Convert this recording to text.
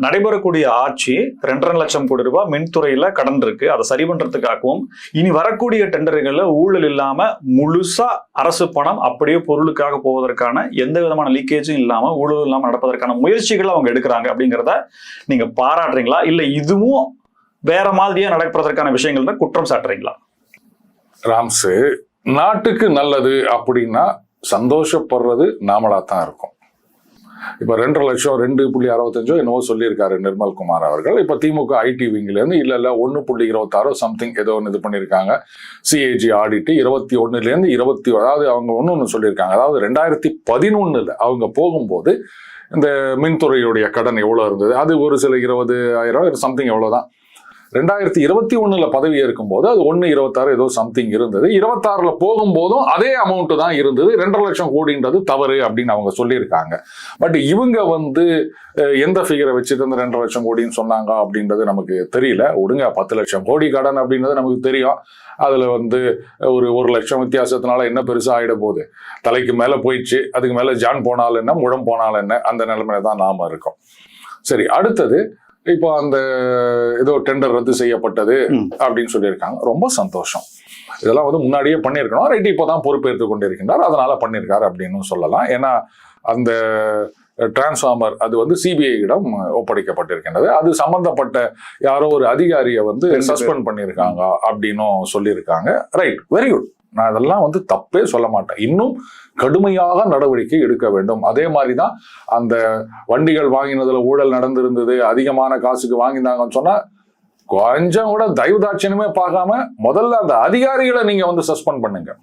நடைபெறக்கூடிய ஆட்சி 2.5 லட்சம் கோடி ரூபாய் மின்துறையில கடன் இருக்கு. அதை சரி பண்றதுக்காகவும் இனி வரக்கூடிய டெண்டர்கள்ல ஊழல் இல்லாம முழுசா அரசு பணம் அப்படியே பொருளுக்காக போவதற்கான எந்த விதமான லீக்கேஜும் இல்லாம ஊழல் இல்லாம நடப்பதற்கான முயற்சிகள் அவங்க எடுக்கிறாங்க அப்படிங்கிறத நீங்க பாராட்டுறீங்களா, இல்ல இதுவும் வேற மாதிரியா நடப்பதற்கான விஷயங்கள் தான் குற்றம் சாட்டுறீங்களா? ராம்சு, நாட்டுக்கு நல்லது அப்படின்னா சந்தோஷப்படுறது நாமளா தான் இருக்கும். இப்ப 2.5 லட்சம் 2.65 என்னவோ சொல்லியிருக்காரு நிர்மல்குமார் அவர்கள். இப்ப திமுக ஐடி விங்ல இருந்து இல்ல 1.26 சம்திங் ஏதோ ஒன்று இது பண்ணியிருக்காங்க. சிஏஜி ஆடிட் 21 அதாவது அவங்க ஒன்னு சொல்லியிருக்காங்க. அதாவது 2011 அவங்க போகும்போது இந்த மின்துறையுடைய கடன் எவ்வளவு இருந்தது, அது ஒரு சில 20,000 சம்திங் எவ்வளவுதான். 2021 பதவி ஏற்கும் போது அது 1.26 ஏதோ சம்திங் இருந்தது. 26 போகும்போதும் அதே அமௌண்ட் தான் இருந்தது. 2.5 லட்சம் கோடின்றது தவறு அப்படின்னு அவங்க சொல்லியிருக்காங்க. பட் இவங்க எந்த ஃபிகரை வச்சுட்டு அந்த 2.5 லட்சம் கோடின்னு சொன்னாங்க அப்படின்றது நமக்கு தெரியல. ஒடுங்க 10 லட்சம் கோடி கடன் அப்படின்றது நமக்கு தெரியும். அதுல ஒரு 1 லட்சம் வித்தியாசத்தினால என்ன பெருசா ஆயிட போகுது? தலைக்கு மேல போயிடுச்சு. அதுக்கு மேல ஜான் போனாலும் என்ன, முழம் போனாலும் என்ன, அந்த நிலைமையில தான் நாம இருக்கோம். சரி, அடுத்தது இப்போ அந்த ஏதோ டெண்டர் ரத்து செய்யப்பட்டது அப்படின்னு சொல்லியிருக்காங்க. ரொம்ப சந்தோஷம். இதெல்லாம் முன்னாடியே பண்ணியிருக்கணும். ரைட், இப்போதான் பொறுப்பேற்றுக் கொண்டிருக்கின்றார், அதனால பண்ணியிருக்காரு அப்படின்னு சொல்லலாம். ஏன்னா அந்த டிரான்ஸ்ஃபார்மர் அது சிபிஐயிடம் ஒப்படைக்கப்பட்டிருக்கின்றது. அது சம்பந்தப்பட்ட யாரோ ஒரு அதிகாரியை சஸ்பெண்ட் பண்ணியிருக்காங்க அப்படின்னும் சொல்லியிருக்காங்க. Right, very good. நான் இதெல்லாம் தப்பே சொல்ல மாட்டேன். இன்னும் கடுமையாக நடவடிக்கை எடுக்க வேண்டும். அதே மாதிரிதான் அந்த வண்டிகள் வாங்கினதுல ஊழல் நடந்திருந்தது, அதிகமான காசுக்கு வாங்கினாங்கன்னு சொன்னா கொஞ்சம் கூட தயவுதாட்சியமே பார்க்காம முதல்ல அந்த அதிகாரிகளை நீங்க சஸ்பெண்ட் பண்ணுங்க.